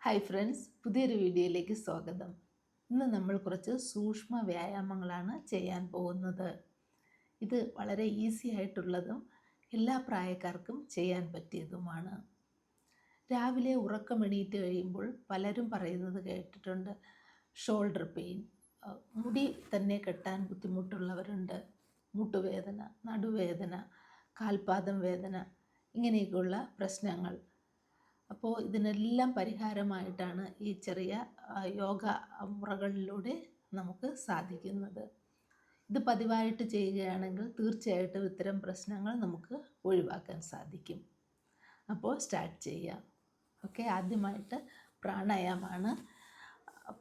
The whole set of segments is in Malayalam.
ഹായ് ഫ്രണ്ട്സ്, പുതിയൊരു വീഡിയോയിലേക്ക് സ്വാഗതം. ഇന്ന് നമ്മൾ കുറച്ച് സൂക്ഷ്മ വ്യായാമങ്ങളാണ് ചെയ്യാൻ പോകുന്നത്. ഇത് വളരെ ഈസി ആയിട്ടുള്ളതും എല്ലാ പ്രായക്കാർക്കും ചെയ്യാൻ പറ്റിയതുമാണ്. രാവിലെ ഉറക്കമെണീറ്റ് കഴിയുമ്പോൾ പലരും പറയുന്നത് കേട്ടിട്ടുണ്ട്, ഷോൾഡർ പെയിൻ, മുടി തന്നെ കെട്ടാൻ ബുദ്ധിമുട്ടുള്ളവരുണ്ട്, മുട്ടുവേദന, നടുവേദന, കാൽപാദം വേദന, ഇങ്ങനെയൊക്കെയുള്ള പ്രശ്നങ്ങൾ. അപ്പോൾ ഇതിനെല്ലാം പരിഹാരമായിട്ടാണ് ഈ ചെറിയ യോഗ മുറകളിലൂടെ നമുക്ക് സാധിക്കുന്നത്. ഇത് പതിവായിട്ട് ചെയ്യുകയാണെങ്കിൽ തീർച്ചയായിട്ടും ഇത്തരം പ്രശ്നങ്ങൾ നമുക്ക് ഒഴിവാക്കാൻ സാധിക്കും. അപ്പോൾ സ്റ്റാർട്ട് ചെയ്യാം. ഓക്കെ, ആദ്യമായിട്ട് പ്രാണായാമമാണ്.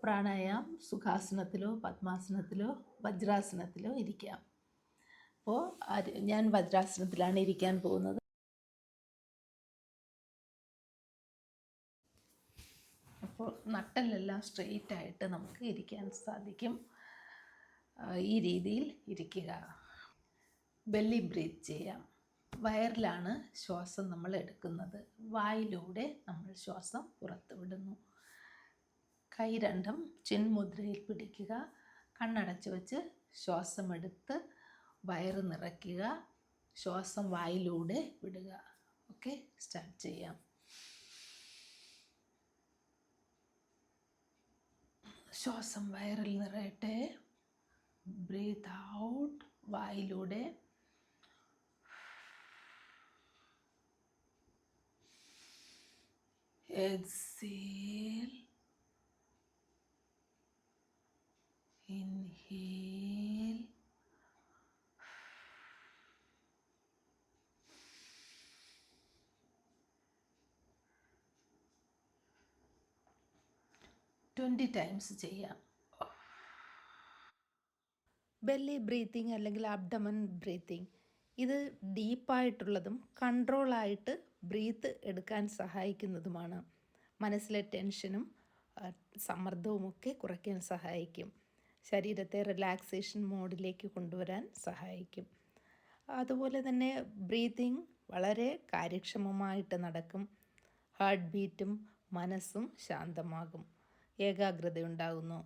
പ്രാണായാമം സുഖാസനത്തിലോ പദ്മാസനത്തിലോ വജ്രാസനത്തിലോ ഇരിക്കാം. അപ്പോൾ ഞാൻ വജ്രാസനത്തിലാണ് ഇരിക്കാൻ പോകുന്നത്. അപ്പോൾ നട്ടെല്ലാം സ്ട്രെയിറ്റ് ആയിട്ട് നമുക്ക് ഇരിക്കാൻ സാധിക്കും. ഈ രീതിയിൽ ഇരിക്കുക. ബെല്ലി ബ്രീത്ത് ചെയ്യാം. വയറിലാണ് ശ്വാസം നമ്മൾ എടുക്കുന്നത്, വായിലൂടെ നമ്മൾ ശ്വാസം പുറത്ത് വിടുന്നു. കൈ രണ്ടും ചിൻമുദ്രയിൽ പിടിക്കുക. കണ്ണടച്ച് വെച്ച് ശ്വാസം എടുത്ത് വയറ് നിറയ്ക്കുക. ശ്വാസം വായിലൂടെ വിടുക. ഓക്കെ, സ്റ്റാർട്ട് ചെയ്യാം. ശ്വാസം വയറിൽ നിറയട്ടെ. ബ്രീത്ത് ഔട്ട് വായിലൂടെ. എക്സേൽ. ഇൻഹേൽ. ട്വൻറ്റി ടൈംസ് ചെയ്യാം. ബെല്ലി ബ്രീത്തിങ് അല്ലെങ്കിൽ അബ്ഡമൻ ബ്രീത്തിങ്, ഇത് ഡീപ്പായിട്ടുള്ളതും കൺട്രോളായിട്ട് ബ്രീത്ത് എടുക്കാൻ സഹായിക്കുന്നതുമാണ്. മനസ്സിലെ ടെൻഷനും സമ്മർദ്ദവുമൊക്കെ കുറയ്ക്കാൻ സഹായിക്കും. ശരീരത്തെ റിലാക്സേഷൻ മോഡിലേക്ക് കൊണ്ടുവരാൻ സഹായിക്കും. അതുപോലെ തന്നെ ബ്രീത്തിങ് വളരെ കാര്യക്ഷമമായിട്ട് നടക്കും. ഹാർട്ട് ബീറ്റും മനസ്സും ശാന്തമാകും, ഏകാഗ്രതയുണ്ടാകുന്നു.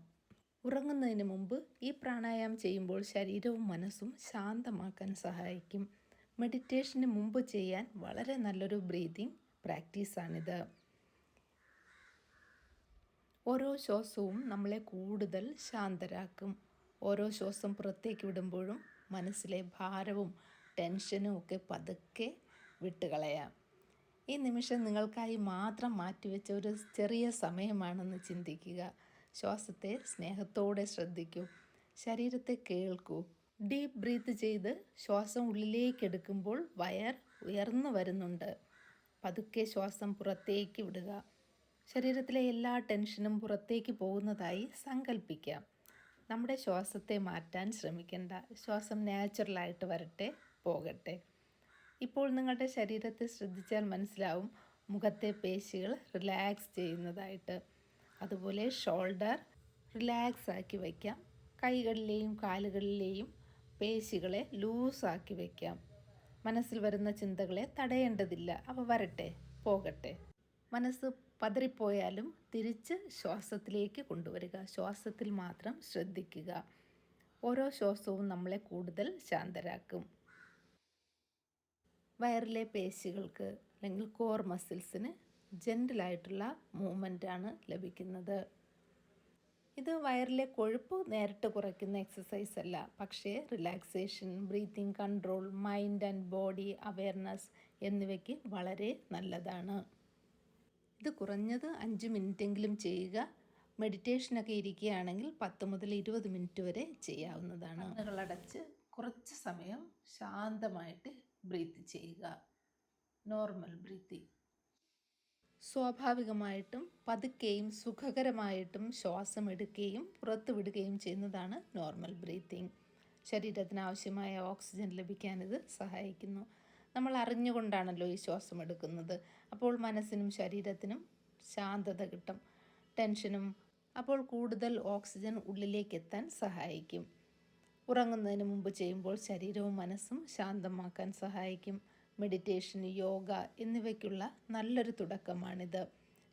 ഉറങ്ങുന്നതിന് മുമ്പ് ഈ പ്രാണായാമം ചെയ്യുമ്പോൾ ശരീരവും മനസ്സും ശാന്തമാക്കാൻ സഹായിക്കും. മെഡിറ്റേഷന് മുമ്പ് ചെയ്യാൻ വളരെ നല്ലൊരു ബ്രീതിങ് പ്രാക്ടീസാണിത്. ഓരോ ശ്വാസവും നമ്മളെ കൂടുതൽ ശാന്തരാക്കും. ഓരോ ശ്വാസം പുറത്തേക്ക് വിടുമ്പോഴും മനസ്സിലെ ഭാരവും ടെൻഷനും ഒക്കെ പതുക്കെ വിട്ടുകളയാം. ഈ നിമിഷം നിങ്ങൾക്കായി മാത്രം മാറ്റിവെച്ച ഒരു ചെറിയ സമയമാണെന്ന് ചിന്തിക്കുക. ശ്വാസത്തെ സ്നേഹത്തോടെ ശ്രദ്ധിക്കൂ. ശരീരത്തെ കേൾക്കൂ. ഡീപ്പ് ബ്രീത്ത് ചെയ്ത് ശ്വാസം ഉള്ളിലേക്ക് എടുക്കുമ്പോൾ വയർ ഉയർന്നു വരുന്നുണ്ട്. പതുക്കെ ശ്വാസം പുറത്തേക്ക് വിടുക. ശരീരത്തിലെ എല്ലാ ടെൻഷനും പുറത്തേക്ക് പോകുന്നതായി സങ്കല്പിക്കാം. നമ്മുടെ ശ്വാസത്തെ മാറ്റാൻ ശ്രമിക്കേണ്ട. ശ്വാസം നാച്ചുറലായിട്ട് വരട്ടെ, പോകട്ടെ. ഇപ്പോൾ നിങ്ങളുടെ ശരീരത്തെ ശ്രദ്ധിച്ചാൽ മനസ്സിലാവും മുഖത്തെ പേശികൾ റിലാക്സ് ചെയ്യുന്നതായിട്ട്. അതുപോലെ ഷോൾഡർ റിലാക്സ് ആക്കി വയ്ക്കാം. കൈകളിലെയും കാലുകളിലെയും പേശികളെ ലൂസാക്കി വയ്ക്കാം. മനസ്സിൽ വരുന്ന ചിന്തകളെ തടയേണ്ടതില്ല, അവ വരട്ടെ, പോകട്ടെ. മനസ്സ് പതറിപ്പോയാലും തിരിച്ച് ശ്വാസത്തിലേക്ക് കൊണ്ടുവരിക. ശ്വാസത്തിൽ മാത്രം ശ്രദ്ധിക്കുക. ഓരോ ശ്വാസവും നമ്മളെ കൂടുതൽ ശാന്തരാക്കും. വയറിലെ പേശികൾക്ക് അല്ലെങ്കിൽ കോർ മസിൽസിന് ജെൻറ്റിലായിട്ടുള്ള മൂവ്മെൻറ്റാണ് ലഭിക്കുന്നത്. ഇത് വയറിലെ കൊഴുപ്പ് നേരിട്ട് കുറയ്ക്കുന്ന എക്സസൈസ് അല്ല, പക്ഷേ relaxation, breathing control, mind and body awareness എന്നിവയ്ക്ക് വളരെ നല്ലതാണ്. ഇത് കുറഞ്ഞത് 5 മിനിറ്റെങ്കിലും ചെയ്യുക. മെഡിറ്റേഷനൊക്കെ ഇരിക്കുകയാണെങ്കിൽ 10 മുതൽ 20 മിനിറ്റ് വരെ ചെയ്യാവുന്നതാണ്. കണ്ണുകളടച്ച് കുറച്ച് സമയം ശാന്തമായിട്ട് ബ്രീത്ത് ചെയ്യുക. Normal breathing. സ്വാഭാവികമായിട്ടും പതുക്കെയും സുഖകരമായിട്ടും ശ്വാസം എടുക്കുകയും പുറത്തു വിടുകയും ചെയ്യുന്നതാണ് നോർമൽ ബ്രീത്തിങ്. ശരീരത്തിന് ആവശ്യമായ ഓക്സിജൻ ലഭിക്കാൻ ഇത് സഹായിക്കുന്നു. നമ്മൾ അറിഞ്ഞുകൊണ്ടാണല്ലോ ഈ ശ്വാസം എടുക്കുന്നത്. അപ്പോൾ മനസ്സിനും ശരീരത്തിനും ശാന്തത കിട്ടും. ടെൻഷനും അപ്പോൾ കൂടുതൽ ഓക്സിജൻ ഉള്ളിലേക്ക് എത്താൻ സഹായിക്കും. ഉറങ്ങുന്നതിന് മുമ്പ് ചെയ്യുമ്പോൾ ശരീരവും മനസ്സും ശാന്തമാക്കാൻ സഹായിക്കും. മെഡിറ്റേഷൻ, യോഗ എന്നിവയ്ക്കുള്ള നല്ലൊരു തുടക്കമാണിത്.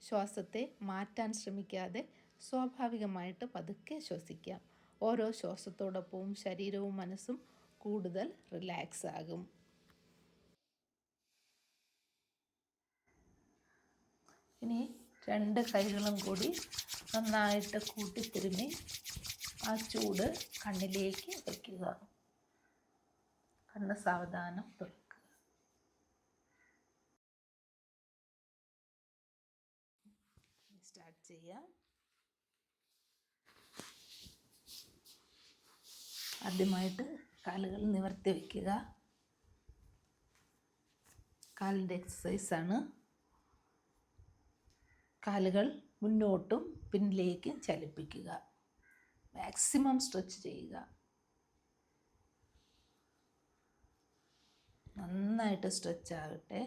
ശ്വാസത്തെ മാറ്റാൻ ശ്രമിക്കാതെ സ്വാഭാവികമായിട്ട് പതുക്കെ ശ്വസിക്കാം. ഓരോ ശ്വാസത്തോടൊപ്പവും ശരീരവും മനസ്സും കൂടുതൽ റിലാക്സ് ആകും. ഇനി 2 കൈകളും കൂടി നന്നായിട്ട് കൂട്ടിത്തിരുമ്മി ആ ചൂട് കണ്ണിലേക്ക് വയ്ക്കുക. കണ്ണ് സാവധാനം തുറക്കുക. സ്റ്റാർട്ട് ചെയ്യാം. ആദ്യമായിട്ട് കാലുകൾ നിവർത്തി വയ്ക്കുക. കാലിൻ്റെ എക്സസൈസാണ്. കാലുകൾ മുന്നോട്ടും പിന്നിലേക്കും ചലിപ്പിക്കുക. മാക്സിമം സ്ട്രെച്ച് ചെയ്യുക. നന്നായിട്ട് സ്ട്രെച്ച് ആകട്ടെ.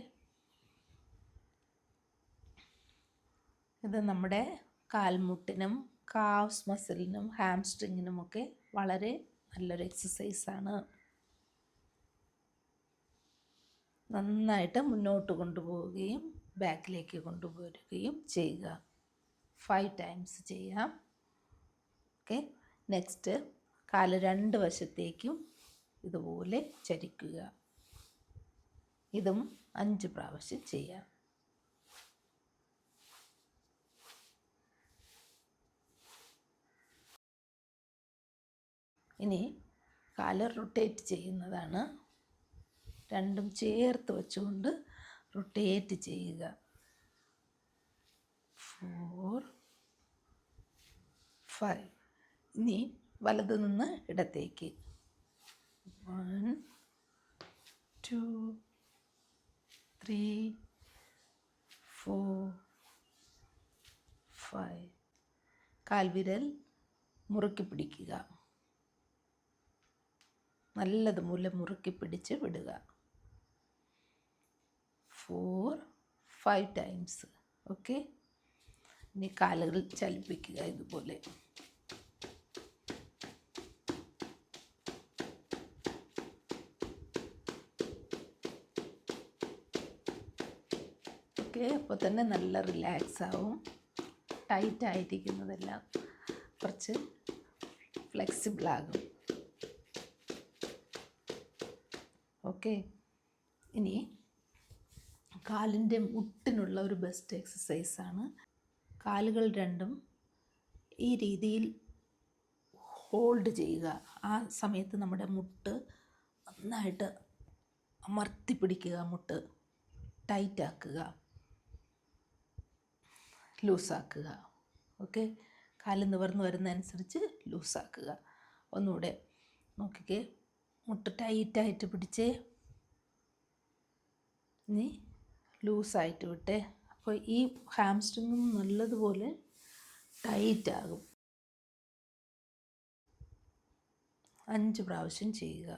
ഇത് നമ്മുടെ കാൽമുട്ടിനും കാവ്സ് മസിലിനും ഹാംസ്ട്രിങ്ങിനുമൊക്കെ വളരെ നല്ലൊരു എക്സസൈസാണ്. നന്നായിട്ട് മുന്നോട്ട് കൊണ്ടുപോവുകയും ബാക്കിലേക്ക് കൊണ്ടുപോരുകയും ചെയ്യുക. 5 ടൈംസ് ചെയ്യാം. ഓക്കെ. നെക്സ്റ്റ് കാല് 2 വശത്തേക്കും ഇതുപോലെ ചരിക്കുക. ഇതും 5 പ്രാവശ്യം ചെയ്യാം. ഇനി കാല് റൊട്ടേറ്റ് ചെയ്യുന്നതാണ്. രണ്ടും ചേർത്ത് വെച്ചുകൊണ്ട് റൊട്ടേറ്റ് ചെയ്യുക. 4, 5. ഇനി വലതു നിന്ന് ഇടത്തേക്ക്. 1, 2, 3, 4, 5. കാൽവിരൽ മുറുക്കി പിടിക്കുക. നല്ലതുപോലെ മുറുക്കി പിടിച്ച് വിടുക. 4, 5 ടൈംസ്. ഓക്കെ. ഇനി കാലുകൾ ചലിപ്പിക്കുക ഇതുപോലെ. ഓക്കെ. അപ്പോൾ തന്നെ നല്ല റിലാക്സ് ആവും. ടൈറ്റ് ആയിരിക്കുന്നതെല്ലാം കുറച്ച് ഫ്ലെക്സിബിളാകും. ഓക്കെ. ഇനി കാലിൻ്റെ മുട്ടിനുള്ള ഒരു ബെസ്റ്റ് എക്സസൈസാണ്. കാലുകൾ രണ്ടും ഈ രീതിയിൽ ഹോൾഡ് ചെയ്യുക. ആ സമയത്ത് നമ്മുടെ മുട്ട് നന്നായിട്ട് അമർത്തി പിടിക്കുക. മുട്ട് ടൈറ്റാക്കുക, ലൂസാക്കുക. ഓക്കെ. കാല് നിവർന്ന് വരുന്നതനുസരിച്ച് ലൂസാക്കുക. ഒന്നുകൂടെ നോക്കിക്കേ. മുട്ട് ടൈറ്റായിട്ട് പിടിച്ചേ. ഇനി ലൂസായിട്ട് വിട്ടേ. അപ്പോൾ ഈ ഹാംസ്ട്രിങ്ങും നല്ലതുപോലെ ടൈറ്റാകും. 5 പ്രാവശ്യം ചെയ്യുക.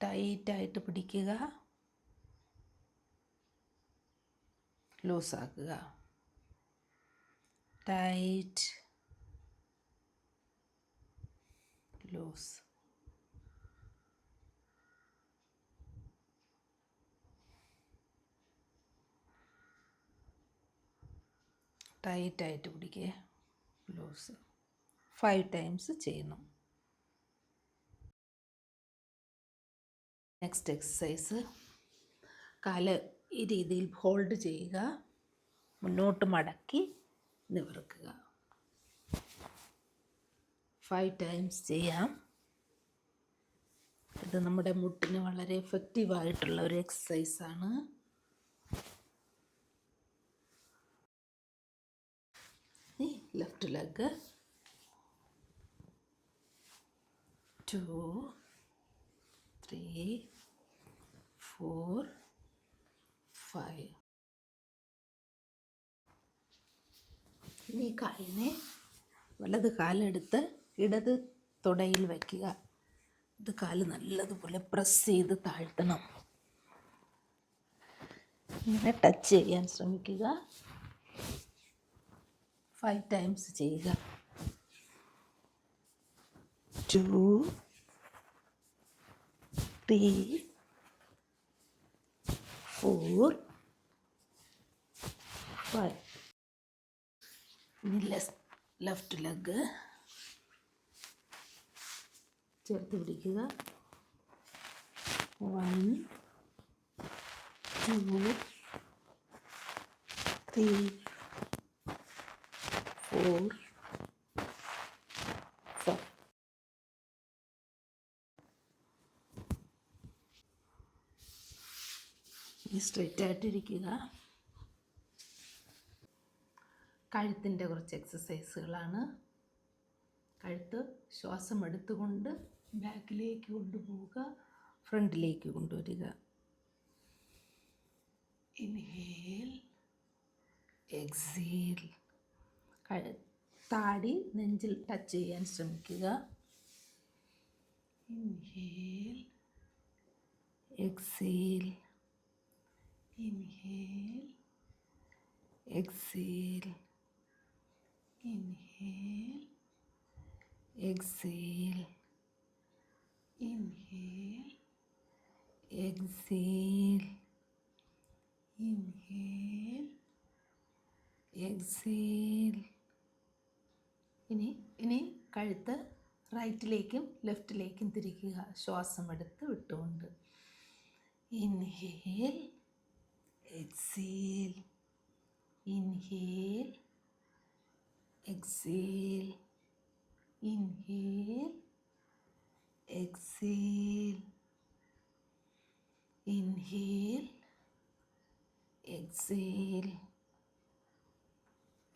ടൈറ്റായിട്ട് പിടിക്കുക, ലൂസാക്കുക. Tight, loose. ടൈറ്റായിട്ട് പിടിക്കുക, ലൂസ്. 5 ടൈംസ് ചെയ്യണം. Next exercise. കാല് ഈ രീതിയിൽ ഹോൾഡ് ചെയ്യുക. മുന്നോട്ട് മടക്കി നിവർക്കുക. 5 ടൈംസ് ചെയ്യാം. ഇത് നമ്മുടെ മുട്ടിന് വളരെ എഫക്റ്റീവായിട്ടുള്ള ഒരു എക്സസൈസാണ്. Left leg. 2, 3, 4, 5. ഇനി കാലിനെ വലത് കാലെടുത്ത് ഇടത് തുടയിൽ വയ്ക്കുക. ഇത് കാല് നല്ലതുപോലെ പ്രസ് ചെയ്ത് താഴ്ത്തണം. ഇങ്ങനെ ടച്ച് ചെയ്യാൻ ശ്രമിക്കുക. 5 ടൈംസ് ചെയ്യുക. 2, 3, 4, 5. ഇനി ലെഫ്റ്റ് ലെഗ് ചേർത്ത് പിടിക്കുക. 1 2 3 4 5. ഇനി സ്ട്രെയിറ്റ് ആയിട്ടിരിക്കുക. കഴുത്തിൻ്റെ കുറച്ച് എക്സസൈസുകളാണ്. കഴുത്ത് ശ്വാസം എടുത്തുകൊണ്ട് ബാക്കിലേക്ക് കൊണ്ടുപോവുക, ഫ്രണ്ടിലേക്ക് കൊണ്ടുവരിക. Inhale, exhale. താടി നെഞ്ചിൽ ടച്ച് ചെയ്യാൻ ശ്രമിക്കുക. Inhale, exhale, inhale, exhale, inhale, exhale, inhale, exhale, inhale, exhale. ഇനി കഴുത്ത് റൈറ്റിലേക്കും ലെഫ്റ്റിലേക്കും തിരിക്കുക, ശ്വാസം എടുത്ത് വിട്ടുകൊണ്ട്. Inhale, exhale, inhale, exhale, inhale, exhale, inhale, exhale,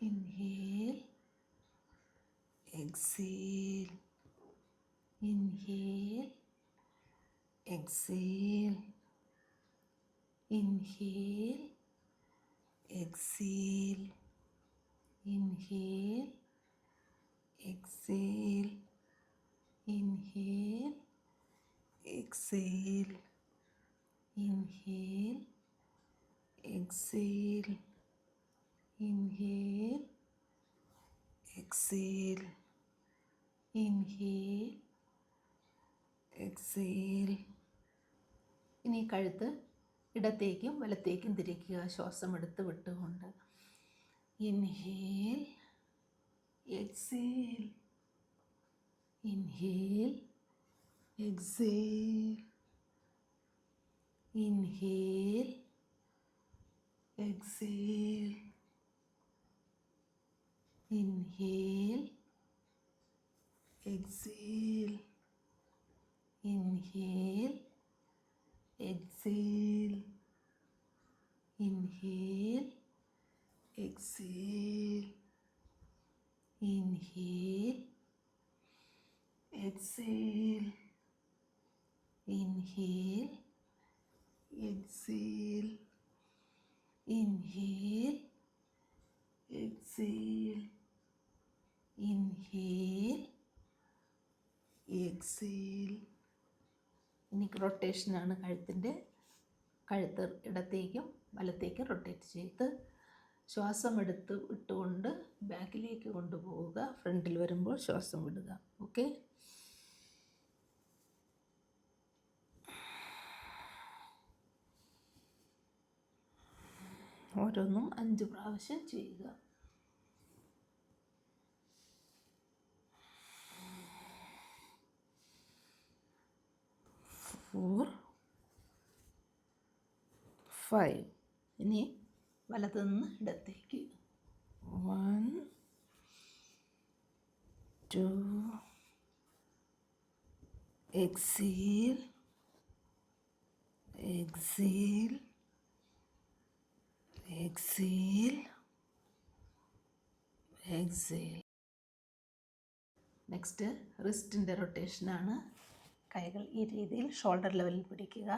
inhale, exhale, inhale, exhale, inhale, exhale, inhale, exhale, inhale, exhale, inhale, exhale, inhale, exhale, inhale, exhale. ഇനി കഴുത്ത് ഇടത്തേക്കും വലത്തേക്കും തിരിക്കുക, ശ്വാസം എടുത്ത് വിട്ടുകൊണ്ട്. Inhale, exhale, inhale, exhale, inhale, exhale, inhale, exhale, inhale, exhale, inhale, exhale, inhale, exhale, inhale, exhale, inhale, exhale, inhale, exhale. ഇനി റൊട്ടേഷനാണ് കഴുത്തിൻ്റെ. കഴുത്ത് ഇടത്തേക്കും വലത്തേക്കും റൊട്ടേറ്റ് ചെയ്ത് ശ്വാസം എടുത്ത് വിട്ടുകൊണ്ട് ബാക്കിലേക്ക് കൊണ്ടുപോവുക, ഫ്രണ്ടിൽ വരുമ്പോൾ ശ്വാസം വിടുക. ഓക്കെ. ഓരോന്നും 5 പ്രാവശ്യം ചെയ്യുക. 4 5. ഇനി വലത്തു നിന്ന് ഇടത്തേക്ക്. 1 2 exhale, exhale, exhale, exhale. Next റിസ്റ്റിൻ്റെ റൊട്ടേഷനാണ്. കൈകൾ ഈ രീതിയിൽ ഷോൾഡർ ലെവലിൽ പിടിക്കുക,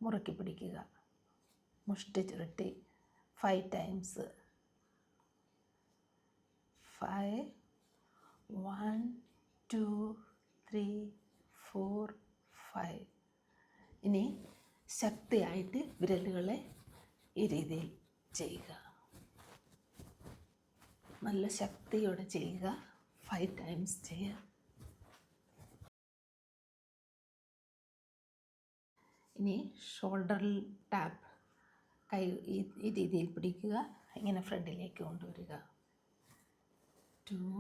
മുറുക്കി പിടിക്കുക, മുഷ്ടി ചുരുട്ടി 5 ടൈംസ്. 5 1 2 3 4 5. ഇനി ശക്തിയായിട്ട് വിരലുകളെ ഈ രീതിയിൽ ചെയ്യുക, നല്ല ശക്തിയോടെ ചെയ്യുക. 5 ടൈംസ് ചെയ്യുക. ഇനി ഷോൾഡറിൽ ടാപ്പ് കൈ ഈ രീതിയിൽ പിടിക്കുക, ഇങ്ങനെ ഫ്രണ്ടിലേക്ക് കൊണ്ടുവരിക. 2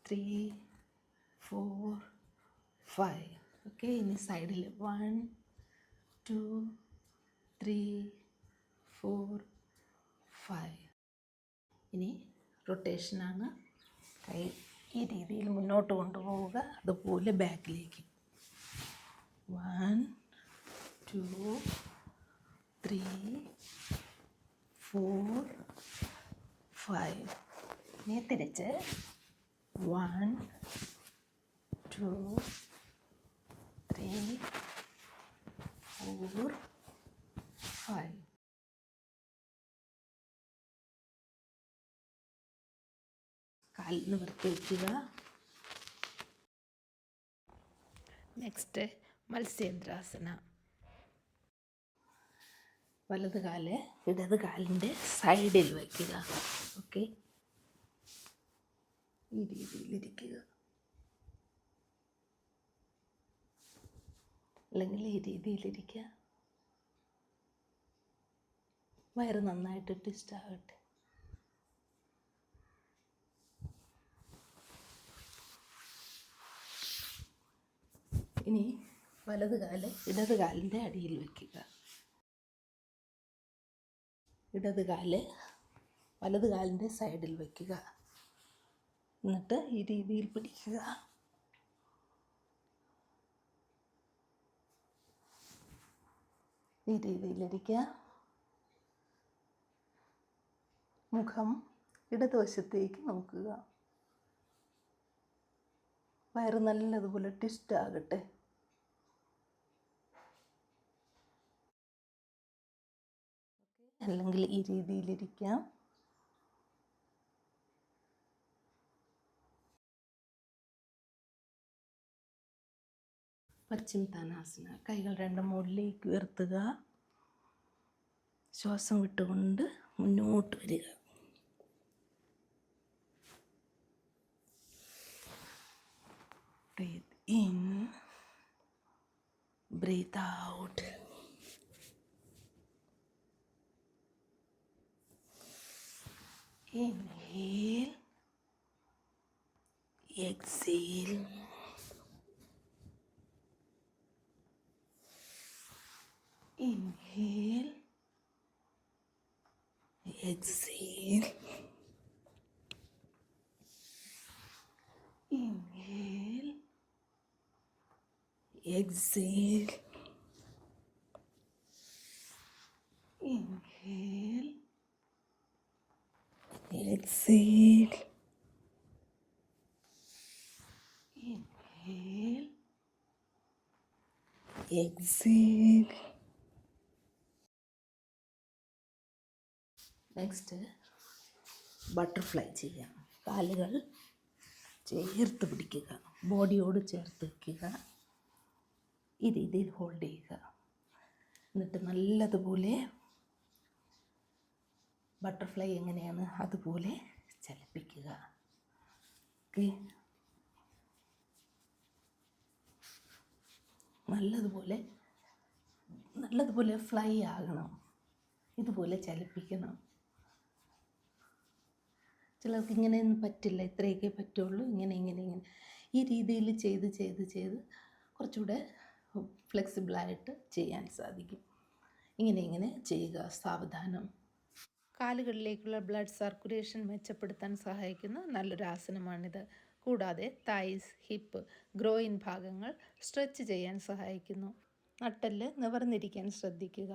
3 4 5. ഓക്കെ, ഇനി സൈഡിൽ 1 2 3 4 5. ഇനി റൊട്ടേഷനാണ്. കൈ ഈ രീതിയിൽ മുന്നോട്ട് കൊണ്ടുപോവുക, അതുപോലെ ബാക്കിലേക്ക്. 1 2 3 4 5. ഇനി തിരിച്ച് 1 2 3 4 5. കാലിൽ നിവർത്തി വയ്ക്കുക. നെക്സ്റ്റ് മത്സ്യേന്ദ്രാസന. വലത് കാല് ഇടത് കാലിൻ്റെ സൈഡിൽ വയ്ക്കുക. ഓക്കെ, ഈ രീതിയിലിരിക്കുക, അല്ലെങ്കിൽ ഈ രീതിയിലിരിക്കുക. വയറ് നന്നായിട്ട് ട്വിസ്റ്റ് ആകട്ടെ. ഇനി വലത് കാല് ഇടത് കാലിൻ്റെ അടിയിൽ വയ്ക്കുക. ഇടത് കാല് വലത് കാലിൻ്റെ സൈഡിൽ വയ്ക്കുക. എന്നിട്ട് ഈ രീതിയിൽ പിടിക്കുക. ഈ രീതിയിലിരിക്കുക. മുഖം ഇടതുവശത്തേക്ക് നോക്കുക. വയറ് നല്ലതുപോലെ ട്വിസ്റ്റ് ആകട്ടെ. അല്ലെങ്കിൽ ഈ രീതിയിലിരിക്കാം. പശ്ചിമോത്താനാസന. കൈകൾ രണ്ടും മുകളിലേക്ക് ഉയർത്തുക. ശ്വാസം വിട്ടുകൊണ്ട് മുന്നോട്ട് വരിക. Breathe in, breathe out. Inhale, exhale. Inhale, exhale. Inhale, exhale. Inhale, exhale. Inhale, exhale. Next butterfly ചെയ്യാം. കാലുകൾ ചേർത്ത് പിടിക്കുക, ബോഡിയോട് ചേർത്ത് വയ്ക്കുക. ഈ രീതിയിൽ ഹോൾഡ് ചെയ്യുക. എന്നിട്ട് നല്ലതുപോലെ ബട്ടർഫ്ലൈ എങ്ങനെയാണ് അതുപോലെ ചലിപ്പിക്കുക. ഓക്കെ, നല്ലതുപോലെ ഫ്ലൈ ആകണം. ഇതുപോലെ ചലിപ്പിക്കണം. ചിലർക്ക് ഇങ്ങനെയൊന്നും പറ്റില്ല, ഇത്രയൊക്കെ പറ്റുള്ളൂ. ഇങ്ങനെ ഈ രീതിയിൽ ചെയ്ത് കുറച്ചുകൂടെ ഫ്ലെക്സിബിളായിട്ട് ചെയ്യാൻ സാധിക്കും. ഇങ്ങനെ ചെയ്യുക. സാവധാനം. കാലുകളിലേക്കുള്ള ബ്ലഡ് സർക്കുലേഷൻ മെച്ചപ്പെടുത്താൻ സഹായിക്കുന്ന നല്ലൊരു ആസനമാണിത്. കൂടാതെ തൈസ്, ഹിപ്പ്, ഗ്രോയിൻ ഭാഗങ്ങൾ സ്ട്രെച്ച് ചെയ്യാൻ സഹായിക്കുന്നു. നട്ടെല്ല് നിവർന്നിരിക്കാൻ ശ്രദ്ധിക്കുക.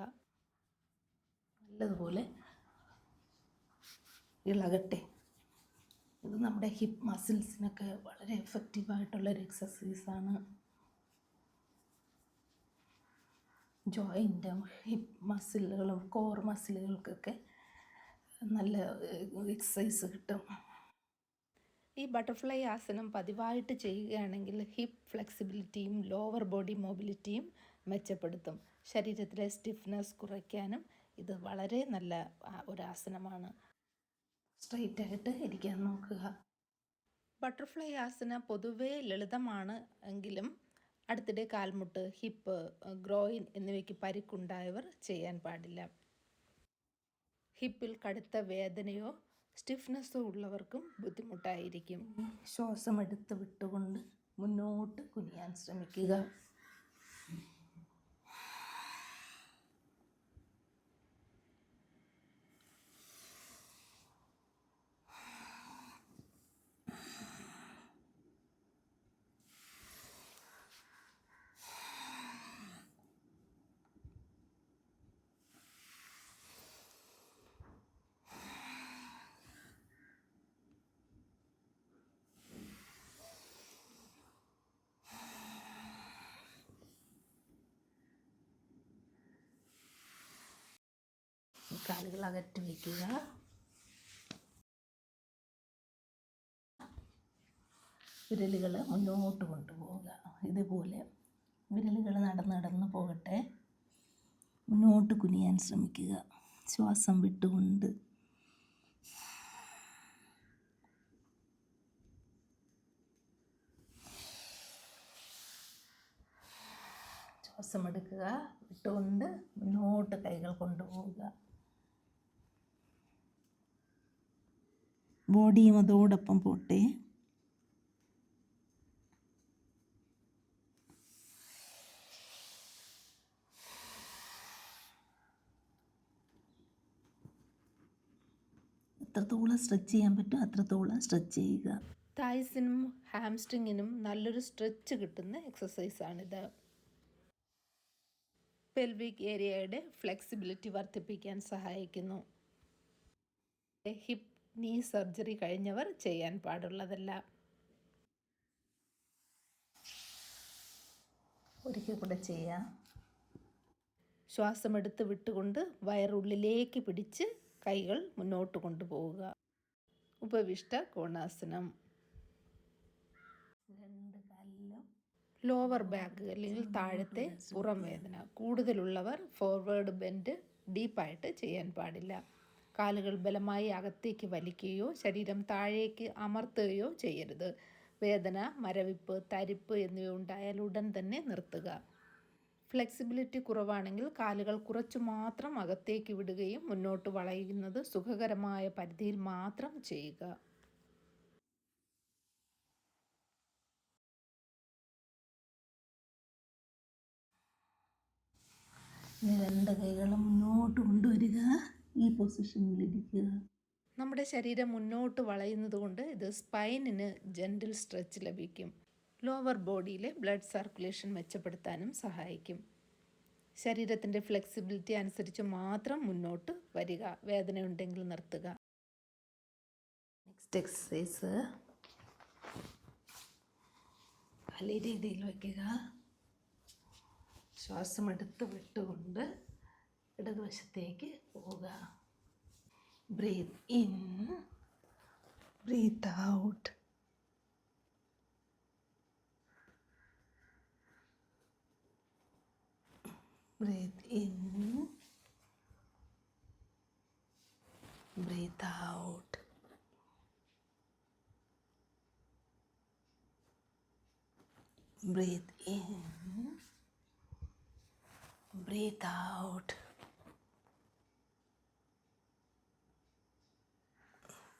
നല്ലതുപോലെ ഇളകട്ടെ. ഇത് നമ്മുടെ ഹിപ്പ് മസിൽസിനൊക്കെ വളരെ എഫക്റ്റീവായിട്ടുള്ളൊരു എക്സസൈസാണ്. ജോയിൻറ്റും ഹിപ്പ് മസിലുകളും കോർ മസിലുകൾക്കൊക്കെ നല്ല എക്സസൈസ് കിട്ടും. ഈ ബട്ടർഫ്ലൈ ആസനം പതിവായിട്ട് ചെയ്യുകയാണെങ്കിൽ ഹിപ്പ് ഫ്ലെക്സിബിലിറ്റിയും ലോവർ ബോഡി മൊബിലിറ്റിയും മെച്ചപ്പെടുത്തും. ശരീരത്തിലെ സ്റ്റിഫ്നെസ് കുറയ്ക്കാനും ഇത് വളരെ നല്ല ഒരു ആസനമാണ്. സ്ട്രെയിറ്റ് ആയിട്ട് ഇരിക്കാൻ നോക്കുക. ബട്ടർഫ്ലൈ ആസന പൊതുവേ ലളിതമാണ് എങ്കിലും അടുത്തിടെ കാൽമുട്ട്, ഹിപ്പ്, ഗ്രോയിൻ എന്നിവയ്ക്ക് പരിക്കുണ്ടായവർ ചെയ്യാൻ പാടില്ല. ഹിപ്പിൽ കടുത്ത വേദനയോ സ്റ്റിഫ്നെസ്സോ ഉള്ളവർക്കും ബുദ്ധിമുട്ടായിരിക്കും. ശ്വാസം എടുത്ത് വിട്ടുകൊണ്ട് മുന്നോട്ട് കുനിയാൻ ശ്രമിക്കുക. കാലുകൾ അകറ്റി വയ്ക്കുക. വിരലുകൾ മുന്നോട്ട് കൊണ്ടുപോവുക. ഇതുപോലെ വിരലുകൾ നടന്ന് പോകട്ടെ. മുന്നോട്ട് കുനിയാൻ ശ്രമിക്കുക. ശ്വാസം വിട്ടുകൊണ്ട് ശ്വാസം എടുക്കുക. വിട്ടുകൊണ്ട് മുന്നോട്ട് കൈകൾ കൊണ്ടുപോവുക. ബോഡിയും അതോടൊപ്പം പോട്ടെ. എത്രത്തോളം സ്ട്രെച്ച് ചെയ്യാൻ പറ്റും അത്രത്തോളം സ്ട്രെച്ച് ചെയ്യുക. തൈസിനും ഹാംസ്ട്രിങ്ങിനും നല്ലൊരു സ്ട്രെച്ച് കിട്ടുന്ന എക്സസൈസാണിത്. പെൽവിക് ഏരിയയുടെ ഫ്ലെക്സിബിലിറ്റി വർദ്ധിപ്പിക്കാൻ സഹായിക്കുന്നു. ഹിപ്പ് നീ സർജറി കഴിഞ്ഞവർ ചെയ്യാൻ പാടുള്ളതല്ല. ഒരിക്കൽ കൂടെ ചെയ്യാം. ശ്വാസമെടുത്ത് വിട്ടുകൊണ്ട് വയറുള്ളിലേക്ക് പിടിച്ച് കൈകൾ മുന്നോട്ട് കൊണ്ടുപോവുക. ഉപവിഷ്ട കോണാസനം. രണ്ട് കാലിലും ലോവർ ബാക്ക് അല്ലെങ്കിൽ താഴത്തെ പുറം വേദന കൂടുതലുള്ളവർ ഫോർവേഡ് ബെൻഡ് ഡീപ്പായിട്ട് ചെയ്യാൻ പാടില്ല. കാലുകൾ ബലമായി അകത്തേക്ക് വലിക്കുകയോ ശരീരം താഴേക്ക് അമർത്തുകയോ ചെയ്യരുത്. വേദന, മരവിപ്പ്, തരിപ്പ് എന്നിവ ഉണ്ടായാൽ ഉടൻ തന്നെ നിർത്തുക. ഫ്ലെക്സിബിലിറ്റി കുറവാണെങ്കിൽ കാലുകൾ കുറച്ചു മാത്രം അകത്തേക്ക് വിടുകയും മുന്നോട്ട് വളയുന്നത് സുഖകരമായ പരിധിയിൽ മാത്രം ചെയ്യുക. രണ്ട് കൈകളും മുന്നോട്ട് കൊണ്ടുവരിക. ഈ പൊസിഷനിലിരിക്കുക. നമ്മുടെ ശരീരം മുന്നോട്ട് വളയുന്നത് കൊണ്ട് ഇത് സ്പൈനിന് ജെൻറ്റിൽ സ്ട്രെച്ച് ലഭിക്കും. ലോവർ ബോഡിയിലെ ബ്ലഡ് സർക്കുലേഷൻ മെച്ചപ്പെടുത്താനും സഹായിക്കും. ശരീരത്തിൻ്റെ ഫ്ലെക്സിബിലിറ്റി അനുസരിച്ച് മാത്രം മുന്നോട്ട് വരിക. വേദനയുണ്ടെങ്കിൽ നിർത്തുക. നെക്സ്റ്റ് എക്സസൈസ് വലിയ രീതിയിൽ വയ്ക്കുക. ശ്വാസം എടുത്ത് വിട്ടുകൊണ്ട് ഇടതുവശത്തേക്ക് പോവുക. Breathe in, breathe out. Breathe in, breathe out. Breathe in, breathe out.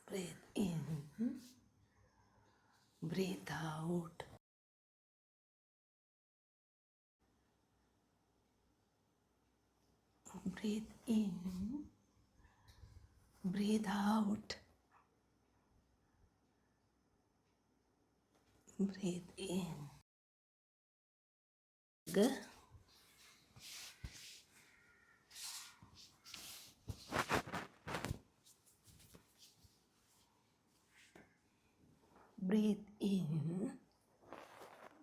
Breathe in, breathe out. Breathe in, breathe out. Breathe in. Good. Breathe in,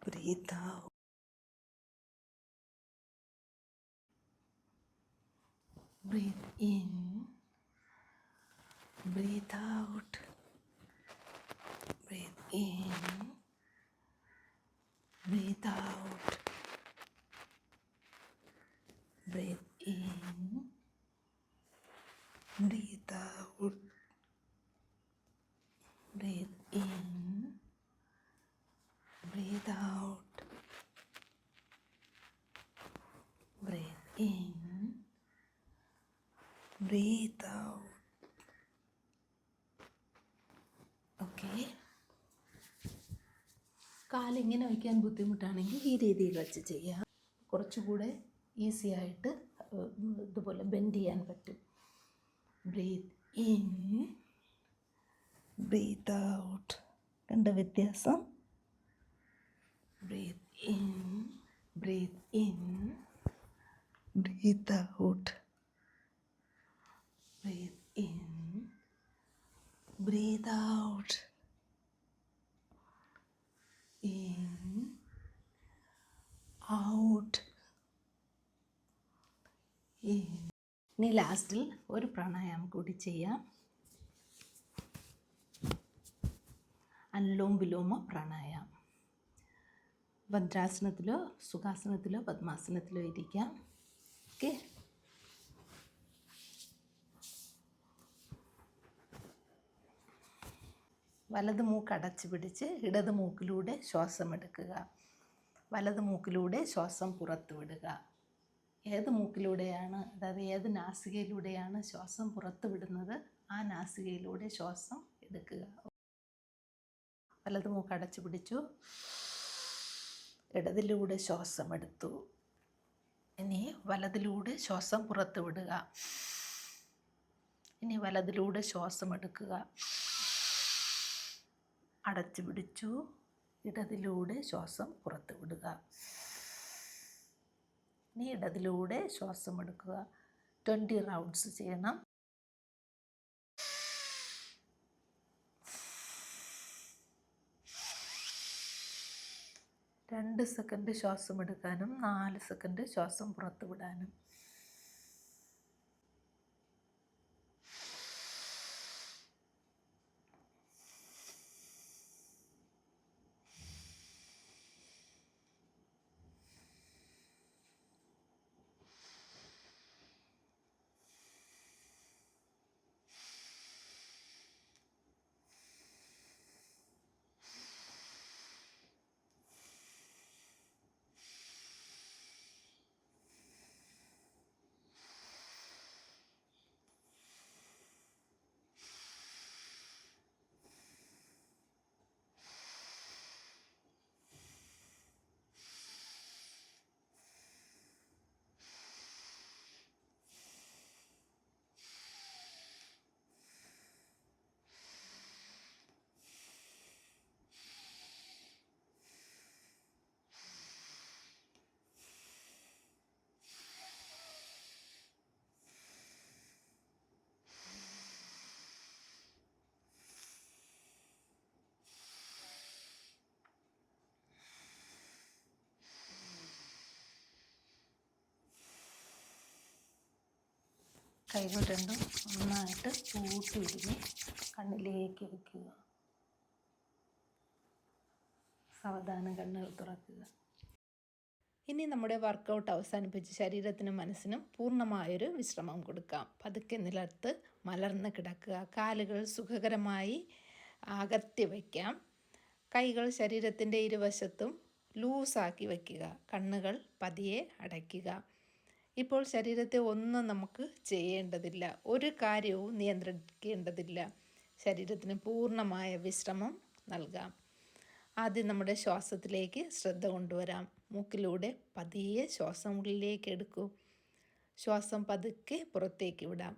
breathe out. Breathe in, breathe out. Breathe in, breathe out. Breathe in, breathe out. Breathe in, breathe out. Breathe in, breathe out. കാലിങ്ങനെ വയ്ക്കാൻ ബുദ്ധിമുട്ടാണെങ്കിൽ ഈ രീതിയിൽ വെച്ച് ചെയ്യാം. കുറച്ചുകൂടെ ഈസി ആയിട്ട് ഇതുപോലെ ബെൻഡ് ചെയ്യാൻ പറ്റും. Breathe in, breathe out. കണ്ട വ്യത്യാസം? Breathe in, breathe in, breathe out, breathe in, breathe out, in, out, in. ഇനി ലാസ്റ്റിൽ ഒരു പ്രാണായാമം കൂടി ചെയ്യാം. അനുലോം വിലോമ പ്രാണായാമം. ഭദ്രാസനത്തിലോ സുഖാസനത്തിലോ പദ്മാസനത്തിലോ ഇരിക്കാം. ഓക്കെ. വലത് മൂക്ക് അടച്ചു പിടിച്ച് ഇടത് മൂക്കിലൂടെ ശ്വാസം എടുക്കുക. വലത് മൂക്കിലൂടെ ശ്വാസം പുറത്തു വിടുക. ഏത് മൂക്കിലൂടെയാണ്, അതായത് ഏത് നാസികയിലൂടെയാണ് ശ്വാസം പുറത്തു വിടുന്നത്, ആ നാസികയിലൂടെ ശ്വാസം എടുക്കുക. വലത് മൂക്ക് അടച്ചു പിടിച്ചു, ഇടതിലൂടെ ശ്വാസം എടുത്തു. ഇനി വലതിലൂടെ ശ്വാസം പുറത്തു വിടുക. ഇനി വലതിലൂടെ ശ്വാസം എടുക്കുക. അടച്ചു പിടിച്ചു, ഇടതിലൂടെ ശ്വാസം പുറത്തു വിടുക. ഇനി ഇടതിലൂടെ ശ്വാസം എടുക്കുക. 20 റൗണ്ട്സ് ചെയ്യണം. രണ്ട് സെക്കൻഡ് ശ്വാസം എടുക്കാനും 4 സെക്കൻഡ് ശ്വാസം പുറത്തു വിടാനും. കൈകൾ രണ്ടും നന്നായിട്ട് കൂട്ടി ഇടിഞ്ഞ് കണ്ണിലേക്ക് വയ്ക്കുക. സാവധാനം കണ്ണുകൾ തുറക്കുക. ഇനി നമ്മുടെ വർക്കൗട്ട് അവസാനിപ്പിച്ച് ശരീരത്തിനും മനസ്സിനും പൂർണ്ണമായൊരു വിശ്രമം കൊടുക്കാം. പതുക്കെ നിലത്ത് മലർന്ന് കിടക്കുക. കാലുകൾ സുഖകരമായി അകത്തി വയ്ക്കാം. കൈകൾ ശരീരത്തിൻ്റെ ഇരുവശത്തും ലൂസാക്കി വയ്ക്കുക. കണ്ണുകൾ പതിയെ അടയ്ക്കുക. ഇപ്പോൾ ശരീരത്തെ ഒന്നും നമുക്ക് ചെയ്യേണ്ടതില്ല. ഒരു കാര്യവും നിയന്ത്രിക്കേണ്ടതില്ല. ശരീരത്തിന് പൂർണ്ണമായ വിശ്രമം നൽകാം. ആദ്യം നമ്മുടെ ശ്വാസത്തിലേക്ക് ശ്രദ്ധ കൊണ്ടുവരാം. മൂക്കിലൂടെ പതിയെ ശ്വാസം ഉള്ളിലേക്ക് എടുക്കൂ. ശ്വാസം പതുക്കെ പുറത്തേക്ക് വിടാം.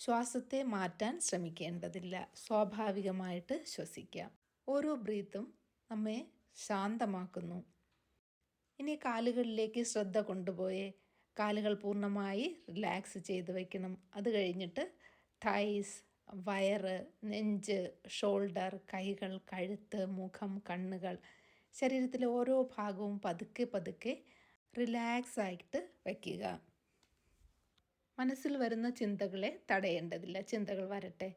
ശ്വാസത്തെ മാറ്റാൻ ശ്രമിക്കേണ്ടതില്ല. സ്വാഭാവികമായിട്ട് ശ്വസിക്കാം. ഓരോ ബ്രീത്തും നമ്മെ ശാന്തമാക്കുന്നു. ഇനി കാലുകളിലേക്ക് ശ്രദ്ധ കൊണ്ടുപോയേ കാലുകൾ പൂർണ്ണമായി റിലാക്സ് ചെയ്ത് വയ്ക്കണം. അത് കഴിഞ്ഞിട്ട് തൈസ്, വയറ്, നെഞ്ച്, ഷോൾഡർ, കൈകൾ, കഴുത്ത്, മുഖം, കണ്ണുകൾ, ശരീരത്തിലെ ഓരോ ഭാഗവും പതുക്കെ പതുക്കെ റിലാക്സ് ആയിട്ട് വയ്ക്കുക. മനസ്സിൽ വരുന്ന ചിന്തകളെ തടയേണ്ടതില്ല. ചിന്തകൾ വരട്ടെ,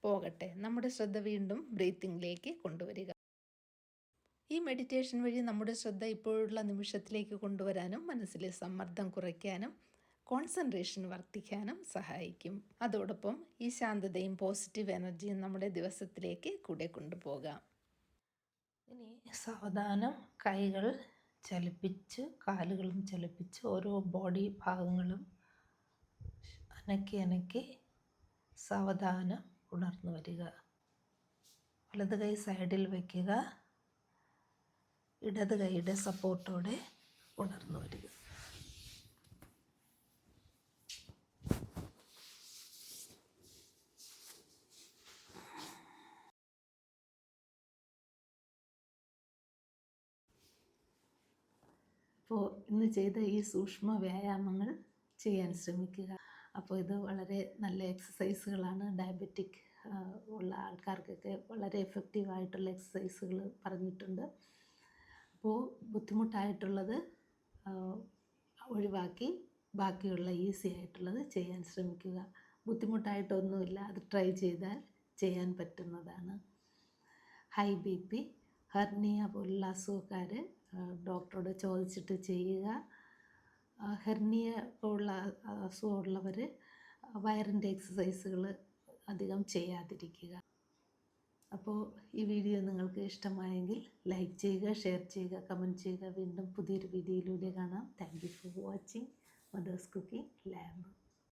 പോകട്ടെ. നമ്മുടെ ശ്രദ്ധ വീണ്ടും ബ്രീത്തിങ്ങിലേക്ക് കൊണ്ടുവരിക. ഈ മെഡിറ്റേഷൻ വഴി നമ്മുടെ ശ്രദ്ധ ഇപ്പോഴുള്ള നിമിഷത്തിലേക്ക് കൊണ്ടുവരാനും മനസ്സിലെ സമ്മർദ്ദം കുറയ്ക്കാനും കോൺസെൻട്രേഷൻ വർദ്ധിക്കാനും സഹായിക്കും. അതോടൊപ്പം ഈ ശാന്തതയും പോസിറ്റീവ് എനർജിയും നമ്മുടെ ദിവസത്തിലേക്ക് കൂടെ കൊണ്ടുപോകാം. ഇനി സാവധാനം കൈകൾ ചലിപ്പിച്ച് കാലുകളും ചലിപ്പിച്ച് ഓരോ ബോഡി ഭാഗങ്ങളും അനക്കി അനക്കി സാവധാനം ഉണർന്നു വരിക. വലത് കൈ സൈഡിൽ വയ്ക്കുക. ഇടത് കൈയുടെ സപ്പോർട്ടോടെ ഉണർന്നു വരിക. അപ്പോൾ ഇന്ന് ചെയ്ത ഈ സൂക്ഷ്മ വ്യായാമങ്ങൾ ചെയ്യാൻ ശ്രമിക്കുക. അപ്പോൾ ഇത് വളരെ നല്ല എക്സസൈസുകളാണ്. ഡയബറ്റിക് ഉള്ള ആൾക്കാർക്കൊക്കെ വളരെ എഫക്റ്റീവായിട്ടുള്ള എക്സസൈസുകൾ പറഞ്ഞിട്ടുണ്ട്. അപ്പോൾ ബുദ്ധിമുട്ടായിട്ടുള്ളത് ഒഴിവാക്കി ബാക്കിയുള്ള ഈസി ആയിട്ടുള്ളത് ചെയ്യാൻ ശ്രമിക്കുക. ബുദ്ധിമുട്ടായിട്ടൊന്നുമില്ല, അത് ട്രൈ ചെയ്താൽ ചെയ്യാൻ പറ്റുന്നതാണ്. ഹൈ ബി പി, ഹെർണിയ പോലുള്ള അസുഖക്കാർ ഡോക്ടറോട് ചോദിച്ചിട്ട് ചെയ്യുക. ഹെർണിയ പോലുള്ള അസുഖമുള്ളവർ വയറിൻ്റെ എക്സസൈസുകൾ അധികം ചെയ്യാതിരിക്കുക. അപ്പോൾ ഈ വീഡിയോ നിങ്ങൾക്ക് ഇഷ്ടമായെങ്കിൽ ലൈക്ക് ചെയ്യുക, ഷെയർ ചെയ്യുക, കമൻറ്റ് ചെയ്യുക. വീണ്ടും പുതിയൊരു വീഡിയോയിലൂടെ കാണാം. Thank you for watching mother's cooking.